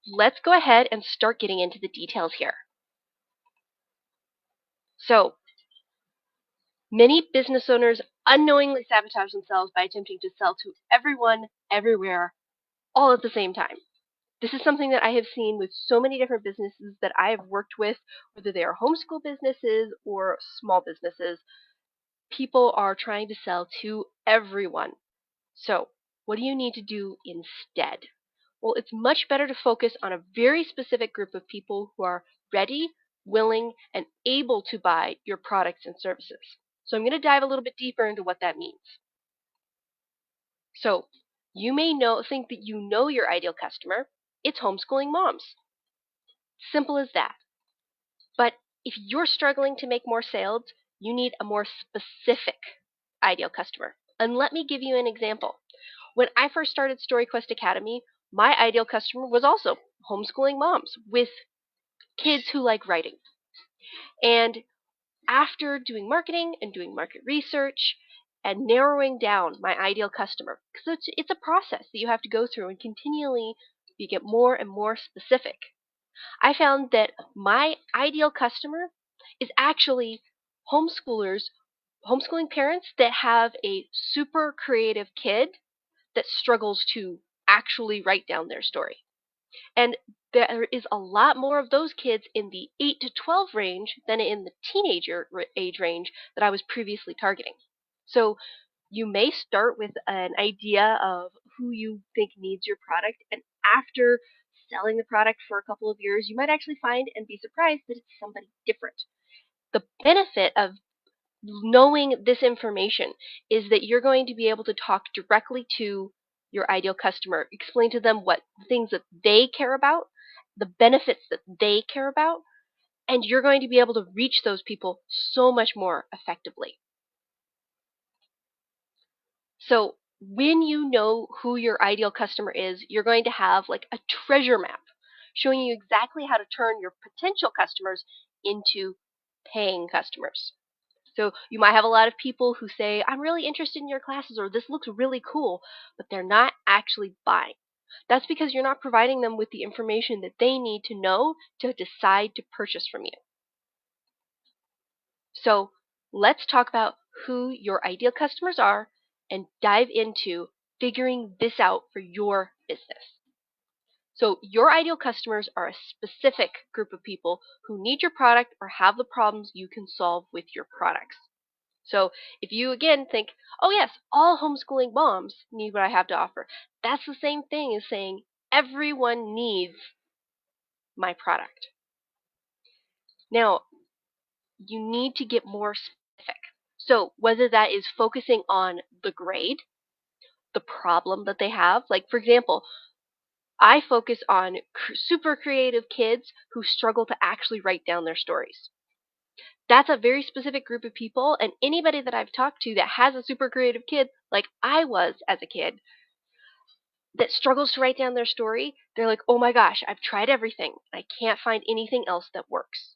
let's go ahead and start getting into the details here. So, many business owners unknowingly sabotage themselves by attempting to sell to everyone, everywhere, all at the same time. This is something that I have seen with so many different businesses that I have worked with, whether they are homeschool businesses or small businesses. People are trying to sell to everyone. So, what do you need to do instead? Well, it's much better to focus on a very specific group of people who are ready, willing, and able to buy your products and services. So I'm going to dive a little bit deeper into what that means. So you may think that you know your ideal customer. It's homeschooling moms. Simple as that. But if you're struggling to make more sales, you need a more specific ideal customer. And let me give you an example. When I first started StoryQuest Academy, my ideal customer was also homeschooling moms with kids who like writing. And after doing marketing and doing market research and narrowing down my ideal customer, because it's a process that you have to go through and continually you get more and more specific, I found that my ideal customer is actually homeschoolers, homeschooling parents that have a super creative kid that struggles to actually write down their story. And there is a lot more of those kids in the 8 to 12 range than in the teenager age range that I was previously targeting. So you may start with an idea of who you think needs your product, and after selling the product for a couple of years, you might actually find and be surprised that it's somebody different. The benefit of knowing this information is that you're going to be able to talk directly to your ideal customer, explain to them what things that they care about, the benefits that they care about, and you're going to be able to reach those people so much more effectively. So when you know who your ideal customer is, you're going to have like a treasure map showing you exactly how to turn your potential customers into paying customers. So you might have a lot of people who say, I'm really interested in your classes, or this looks really cool, but they're not actually buying. That's because you're not providing them with the information that they need to know to decide to purchase from you. So let's talk about who your ideal customers are and dive into figuring this out for your business. So your ideal customers are a specific group of people who need your product or have the problems you can solve with your products. So if you again think, oh yes, all homeschooling moms need what I have to offer, that's the same thing as saying everyone needs my product. Now, you need to get more specific. So whether that is focusing on the grade, the problem that they have, like for example, I focus on super creative kids who struggle to actually write down their stories. That's a very specific group of people, and anybody that I've talked to that has a super creative kid, like I was as a kid, that struggles to write down their story, they're like, oh my gosh, I've tried everything. I can't find anything else that works.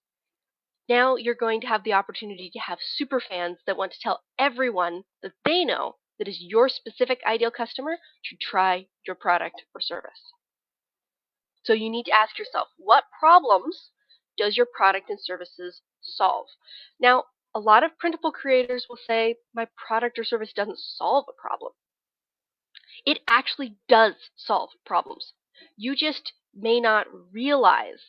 Now you're going to have the opportunity to have super fans that want to tell everyone that they know that is your specific ideal customer to try your product or service. So you need to ask yourself, what problems does your product and services solve? Now, a lot of printable creators will say, my product or service doesn't solve a problem. It actually does solve problems. You just may not realize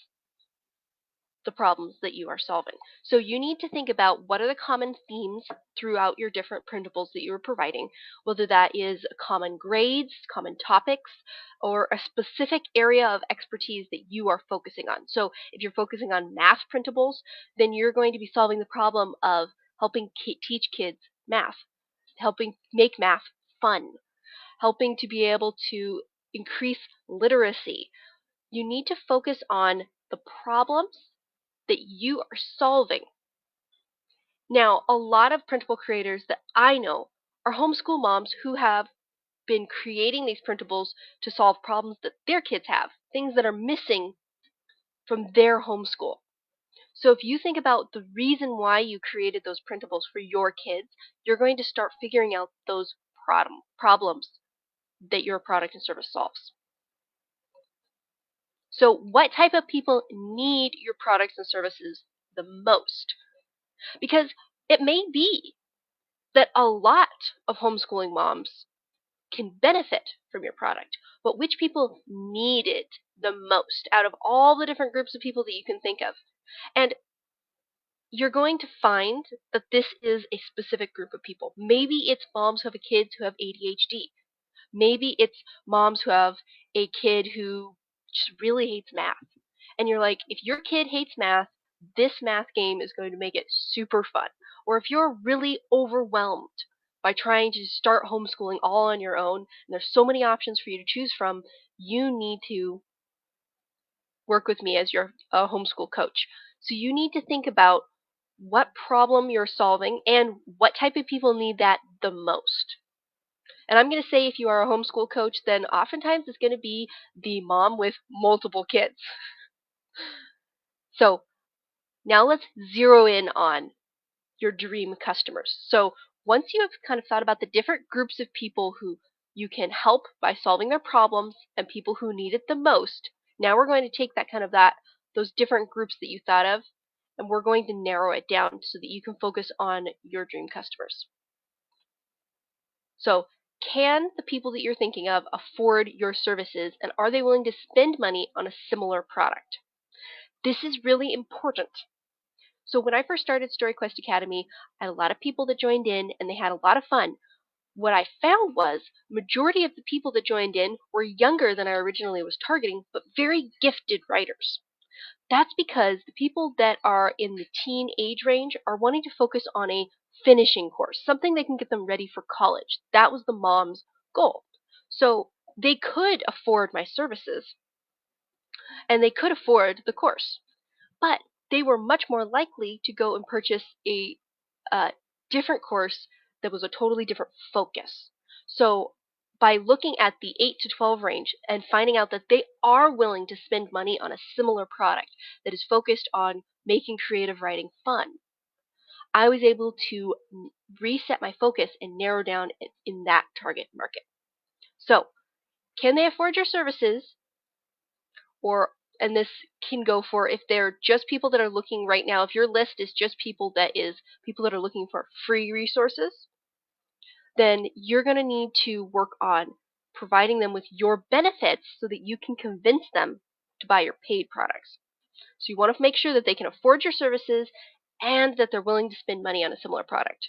the problems that you are solving. So you need to think about what are the common themes throughout your different printables that you are providing, whether that is common grades, common topics, or a specific area of expertise that you are focusing on. So if you're focusing on math printables, then you're going to be solving the problem of helping teach kids math, helping make math fun, helping to be able to increase literacy. You need to focus on the problems that you are solving. Now, a lot of printable creators that I know are homeschool moms who have been creating these printables to solve problems that their kids have, things that are missing from their homeschool. So if you think about the reason why you created those printables for your kids, you're going to start figuring out those problems that your product and service solves. So what type of people need your products and services the most? Because it may be that a lot of homeschooling moms can benefit from your product, but which people need it the most out of all the different groups of people that you can think of? And you're going to find that this is a specific group of people. Maybe it's moms who have kids who have ADHD. Maybe it's moms who have a kid who just really hates math. And you're like, if your kid hates math, this math game is going to make it super fun. Or if you're really overwhelmed by trying to start homeschooling all on your own, and there's so many options for you to choose from, you need to work with me as your homeschool coach. So you need to think about what problem you're solving and what type of people need that the most. And I'm going to say if you are a homeschool coach, then oftentimes it's going to be the mom with multiple kids. So now let's zero in on your dream customers. So once you have kind of thought about the different groups of people who you can help by solving their problems and people who need it the most, now we're going to take those different groups that you thought of, and we're going to narrow it down so that you can focus on your dream customers. So can the people that you're thinking of afford your services, and are they willing to spend money on a similar product? This is really important. So when I first started StoryQuest Academy, I had a lot of people that joined in and they had a lot of fun. What I found was majority of the people that joined in were younger than I originally was targeting, but very gifted writers. That's because the people that are in the teen age range are wanting to focus on a finishing course, something that can get them ready for college. That was the mom's goal. So they could afford my services and they could afford the course, but they were much more likely to go and purchase a different course that was a totally different focus. So by looking at the 8 to 12 range and finding out that they are willing to spend money on a similar product that is focused on making creative writing fun, I was able to reset my focus and narrow down in that target market. So, can they afford your services? Or and this can go for if they're just people that are looking right now, if your list is just people that are looking for free resources, then you're going to need to work on providing them with your benefits so that you can convince them to buy your paid products. So you want to make sure that they can afford your services and that they're willing to spend money on a similar product.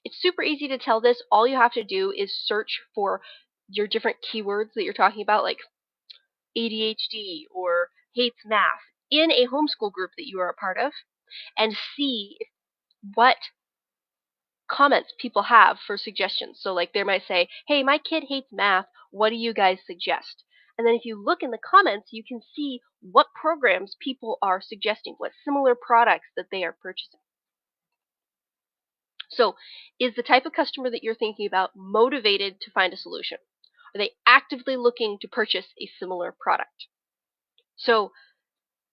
It's super easy to tell this. All you have to do is search for your different keywords that you're talking about, like ADHD or hates math, in a homeschool group that you are a part of, and see what comments people have for suggestions. So like they might say, hey, my kid hates math. What do you guys suggest? And then if you look in the comments, you can see what programs people are suggesting, what similar products that they are purchasing. So is the type of customer that you're thinking about motivated to find a solution? Are they actively looking to purchase a similar product? So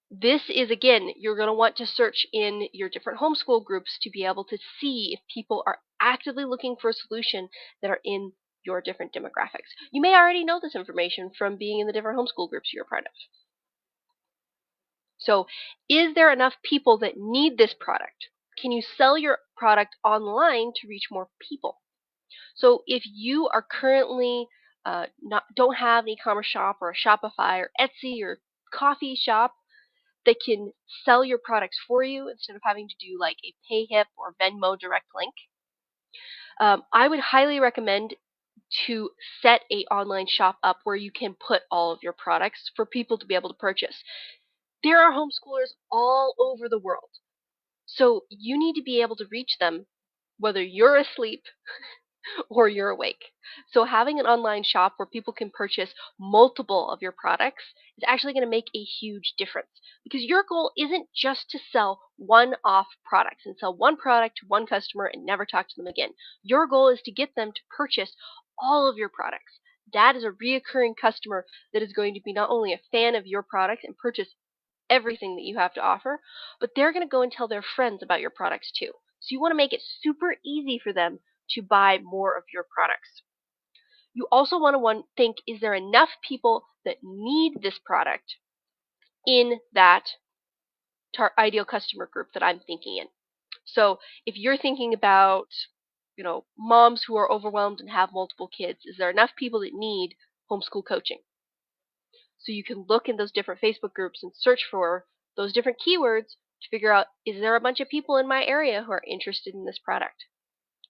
this is, again, you're going to want to search in your different homeschool groups to be able to see if people are actively looking for a solution that are in your different demographics. You may already know this information from being in the different homeschool groups you're a part of. So, is there enough people that need this product? Can you sell your product online to reach more people? So, if you are currently don't have an e-commerce shop or a Shopify or Etsy or coffee shop that can sell your products for you instead of having to do like a PayHip or Venmo direct link, I would highly recommend to set a online shop up where you can put all of your products for people to be able to purchase. There are homeschoolers all over the world, so you need to be able to reach them whether you're asleep or you're awake. So having an online shop where people can purchase multiple of your products is actually going to make a huge difference, because your goal isn't just to sell one-off products and sell one product to one customer and never talk to them again. Your goal is to get them to purchase all of your products. That is a reoccurring customer that is going to be not only a fan of your product and purchase everything that you have to offer, but they're going to go and tell their friends about your products too. So you want to make it super easy for them to buy more of your products. You also want to think, is there enough people that need this product in that ideal customer group that I'm thinking in. So if you're thinking about, moms who are overwhelmed and have multiple kids, is there enough people that need homeschool coaching? So you can look in those different Facebook groups and search for those different keywords to figure out, is there a bunch of people in my area who are interested in this product?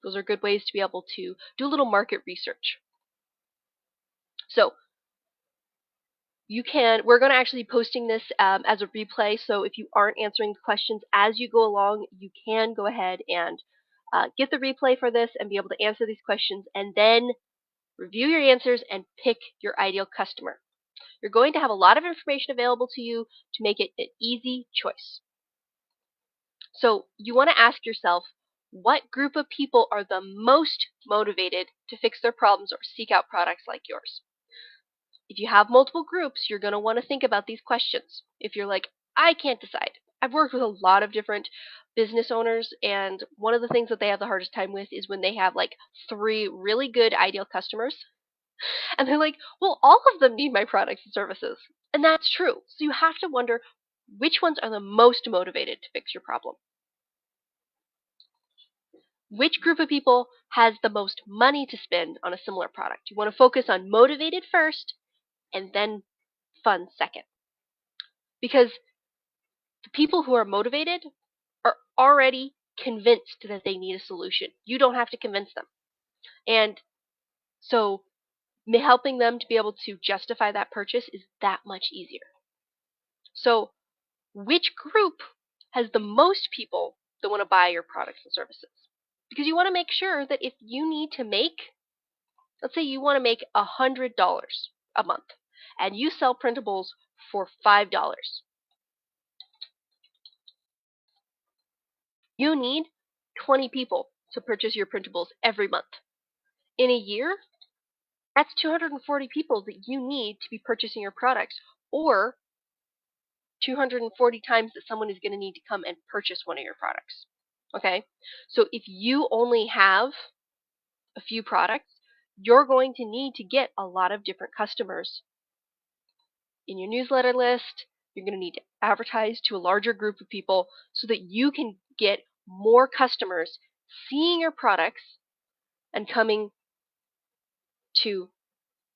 Those are good ways to be able to do a little market research. So we're going to actually be posting this as a replay, so if you aren't answering the questions as you go along, you can go ahead and get the replay for this and be able to answer these questions, and then review your answers and pick your ideal customer. You're going to have a lot of information available to you to make it an easy choice. So you want to ask yourself, what group of people are the most motivated to fix their problems or seek out products like yours? If you have multiple groups, you're going to want to think about these questions. If you're like, I can't decide. I've worked with a lot of different business owners, and one of the things that they have the hardest time with is when they have like 3 really good ideal customers, and they're like, well, all of them need my products and services. And that's true. So you have to wonder which ones are the most motivated to fix your problem. Which group of people has the most money to spend on a similar product? You want to focus on motivated first and then fun second. Because the people who are motivated are already convinced that they need a solution. You don't have to convince them. And so helping them to be able to justify that purchase is that much easier. So which group has the most people that want to buy your products and services? Because you want to make sure that if you need to make, let's say you want to make $100 a month, and you sell printables for $5. You need 20 people to purchase your printables every month. In a year, that's 240 people that you need to be purchasing your products, or 240 times that someone is going to need to come and purchase one of your products. Okay? So if you only have a few products, you're going to need to get a lot of different customers in your newsletter list. You're going to need to advertise to a larger group of people so that you can get more customers seeing your products and coming to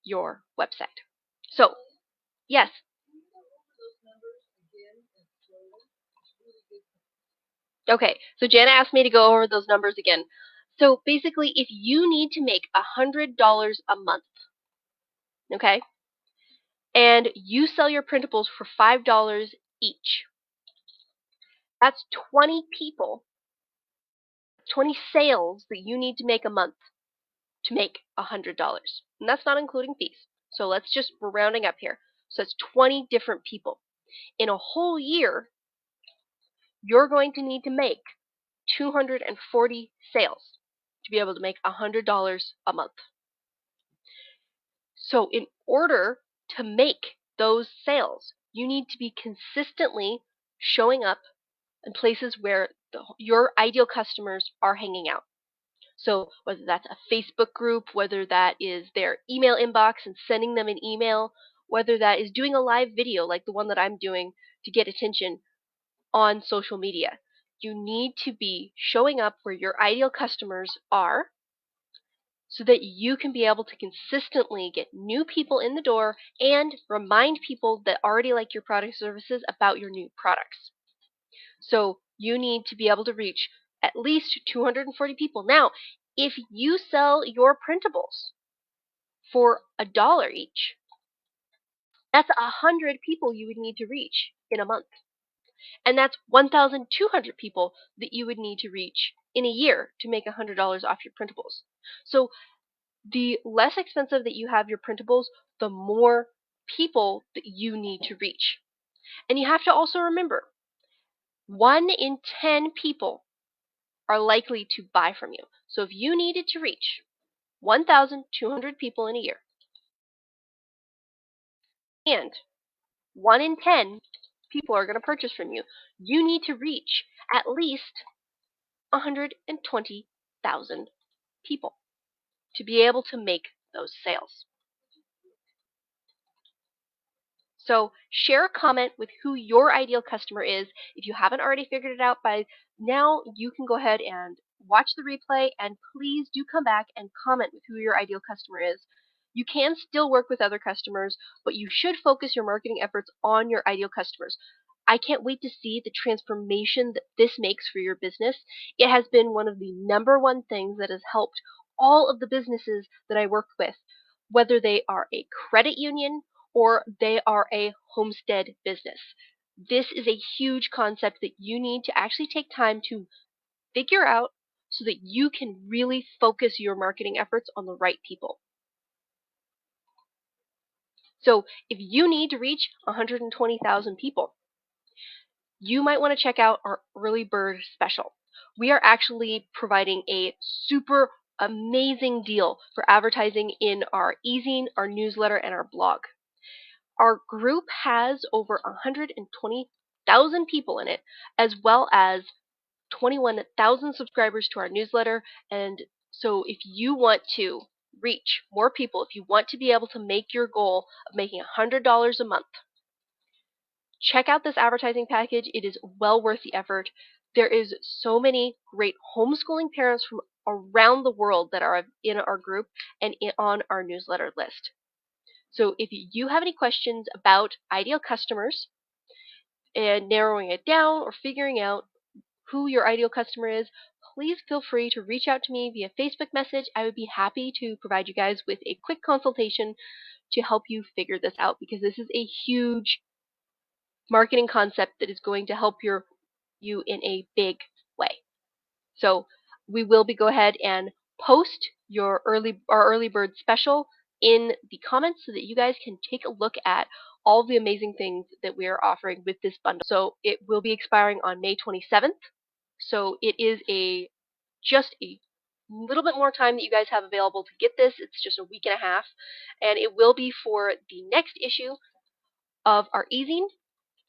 your website. So, yes. Okay, so Jana asked me to go over those numbers again. So basically, if you need to make $100 a month, okay, and you sell your printables for $5 each, that's 20 people, 20 sales that you need to make a month to make $100. And that's not including fees. So we're rounding up here. So it's 20 different people. In a whole year, you're going to need to make 240 sales to be able to make $100 a month. So in order to make those sales, you need to be consistently showing up in places where your ideal customers are hanging out. So whether that's a Facebook group, whether that is their email inbox and sending them an email, whether that is doing a live video like the one that I'm doing to get attention on social media. You need to be showing up where your ideal customers are so that you can be able to consistently get new people in the door and remind people that already like your product or services about your new products. So you need to be able to reach at least 240 people. Now, if you sell your printables for $1 each, that's 100 people you would need to reach in a month. And that's 1,200 people that you would need to reach in a year to make $100 off your printables. So the less expensive that you have your printables, the more people that you need to reach. And you have to also remember, 1 in 10 people are likely to buy from you. So if you needed to reach 1,200 people in a year, and 1 in 10 people are going to purchase from you, you need to reach at least 120,000 people to be able to make those sales. So share a comment with who your ideal customer is. If you haven't already figured it out by now, you can go ahead and watch the replay, and please do come back and comment with who your ideal customer is. You can still work with other customers, but you should focus your marketing efforts on your ideal customers. I can't wait to see the transformation that this makes for your business. It has been one of the #1 things that has helped all of the businesses that I work with, whether they are a credit union or they are a homestead business. This is a huge concept that you need to actually take time to figure out so that you can really focus your marketing efforts on the right people. So if you need to reach 120,000 people, you might want to check out our early bird special. We are actually providing a super amazing deal for advertising in our e-zine, our newsletter, and our blog. Our group has over 120,000 people in it, as well as 21,000 subscribers to our newsletter. And so if you want to reach more people, if you want to be able to make your goal of making $100 a month, check out this advertising package. It is well worth the effort. There is so many great homeschooling parents from around the world that are in our group and on our newsletter list. So if you have any questions about ideal customers and narrowing it down or figuring out who your ideal customer is, please feel free to reach out to me via Facebook message. I would be happy to provide you guys with a quick consultation to help you figure this out, because this is a huge marketing concept that is going to help you in a big way. So we will go ahead and post our early bird special in the comments so that you guys can take a look at all the amazing things that we are offering with this bundle. So it will be expiring on May 27th. So it is just a little bit more time that you guys have available to get this. It's just a week and a half, and it will be for the next issue of our e-zine.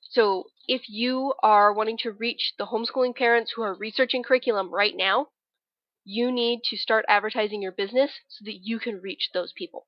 So if you are wanting to reach the homeschooling parents who are researching curriculum right now, you need to start advertising your business so that you can reach those people.